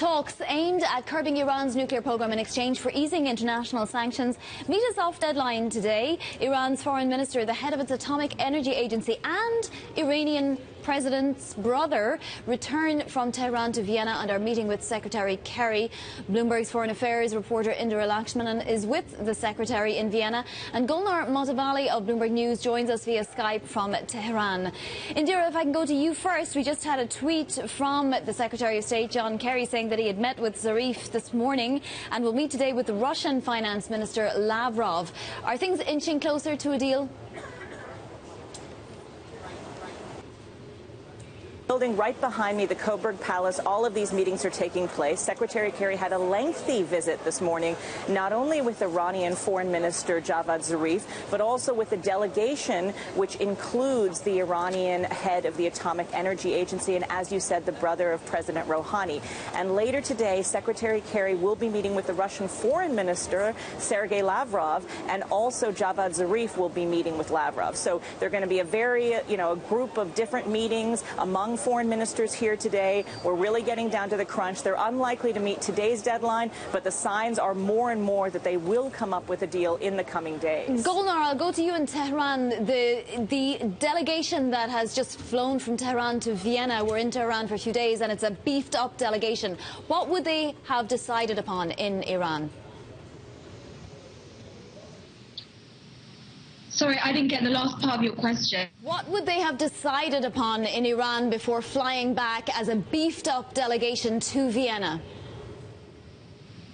Talks aimed at curbing Iran's nuclear program in exchange for easing international sanctions meet a soft deadline today. Iran's foreign minister, the head of its atomic energy agency, and Iranian president's brother return from Tehran to Vienna and are meeting with Secretary Kerry. Bloomberg's foreign affairs reporter Indira Lashmanan is with the secretary in Vienna, and Golnar Motevalli of Bloomberg News joins us via Skype from Tehran. Indira, if I can go to you first, we just had a tweet from the Secretary of State John Kerry saying that he had met with Zarif this morning and will meet today with the Russian Finance Minister Lavrov. Are things inching closer to a deal? Building right behind me, the Coburg Palace, all of these meetings are taking place. Secretary Kerry had a lengthy visit this morning, not only with Iranian Foreign Minister Javad Zarif, but also with a delegation which includes the Iranian head of the Atomic Energy Agency and, as you said, the brother of President Rouhani. And later today, Secretary Kerry will be meeting with the Russian Foreign Minister, Sergei Lavrov, and also Javad Zarif will be meeting with Lavrov. So they're going to be a group of different meetings among foreign ministers here today. We're really getting down to the crunch. They're unlikely to meet today's deadline, but the signs are more and more that they will come up with a deal in the coming days. Golnar, I'll go to you in Tehran. The delegation that has just flown from Tehran to Vienna, we're in Tehran for a few days, and it's a beefed-up delegation. What would they have decided upon in Iran? Sorry, I didn't get the last part of your question. What would they have decided upon in Iran before flying back as a beefed-up delegation to Vienna?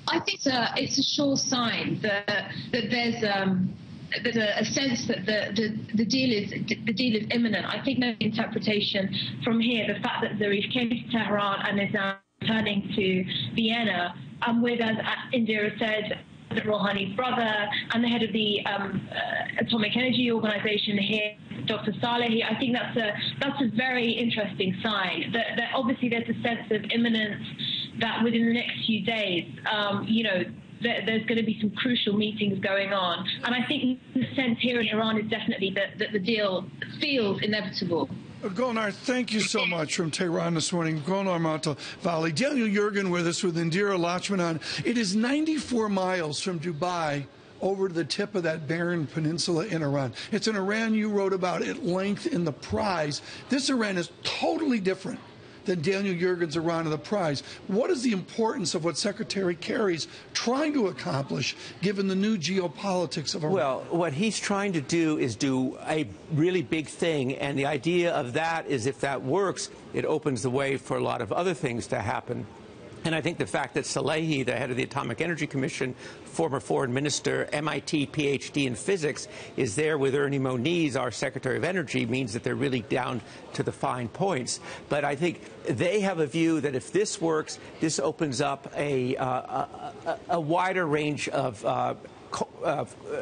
I think it's a sure sign that there's a sense that the deal is imminent. I think the interpretation from here, the fact that Zarif came to Tehran and is now returning to Vienna, with, as Indira said, Rouhani's brother and the head of the Atomic Energy Organization here, Dr. Salehi. I think that's a very interesting sign. That obviously there's a sense of imminence that within the next few days, there's going to be some crucial meetings going on. And I think the sense here in Iran is definitely that the deal feels inevitable. Golnar, thank you so much from Tehran this morning. Golnar Motevalli. Daniel Yergin with us with Indira Lashmanan. It is 94 miles from Dubai over to the tip of that barren peninsula in Iran. It's an Iran you wrote about at length in The Prize. This Iran is totally different than Daniel Yergin's Iran of The Prize. What is the importance of what Secretary Kerry's trying to accomplish, given the new geopolitics of Iran? Well, what he's trying to do is do a really big thing, and the idea of that is if that works, it opens the way for a lot of other things to happen. And I think the fact that Salehi, the head of the Atomic Energy Commission, former foreign minister, MIT PhD in physics, is there with Ernie Moniz, our Secretary of Energy, means that they're really down to the fine points. But I think they have a view that if this works, this opens up a wider range of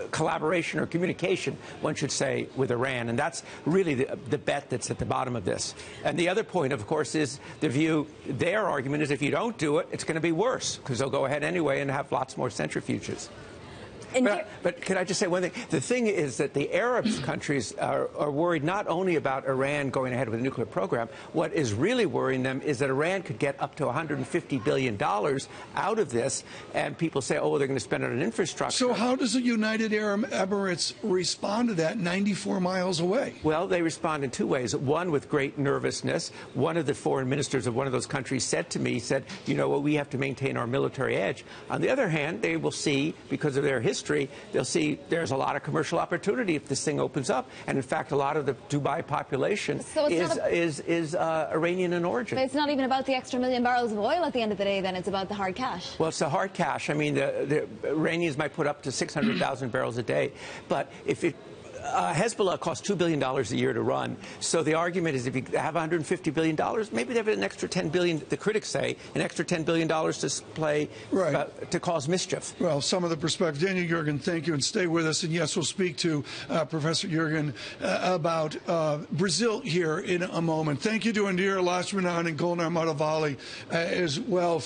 collaboration or communication, one should say, with Iran. And that's really the bet that's at the bottom of this. And the other point, of course, is the view, their argument is if you don't do it, it's going to be worse, because they'll go ahead anyway and have lots more centrifuges. But can I just say one thing? The thing is that the Arab countries are worried not only about Iran going ahead with a nuclear program. What is really worrying them is that Iran could get up to $150 billion out of this, and people say, oh, they're going to spend it on infrastructure. So how does the United Arab Emirates respond to that 94 miles away? Well, they respond in two ways. One, with great nervousness. One of the foreign ministers of one of those countries said to me, you know what, we have to maintain our military edge. On the other hand, they will see, because of their history, they'll see there's a lot of commercial opportunity if this thing opens up. And in fact, a lot of the Dubai population is Iranian in origin. But it's not even about the extra million barrels of oil at the end of the day, then. It's about the hard cash. Well, it's the hard cash. I mean, the Iranians might put up to 600,000 barrels a day. But if it Hezbollah costs $2 billion a year to run. So the argument is if you have $150 billion, maybe they have an extra $10 billion, the critics say, an extra $10 billion to play, to cause mischief. Well, some of the perspective. Daniel Yergin, thank you, and stay with us. And yes, we'll speak to Professor Yergin about Brazil here in a moment. Thank you to Indira Lashmanan and Golnar Motevalli as well.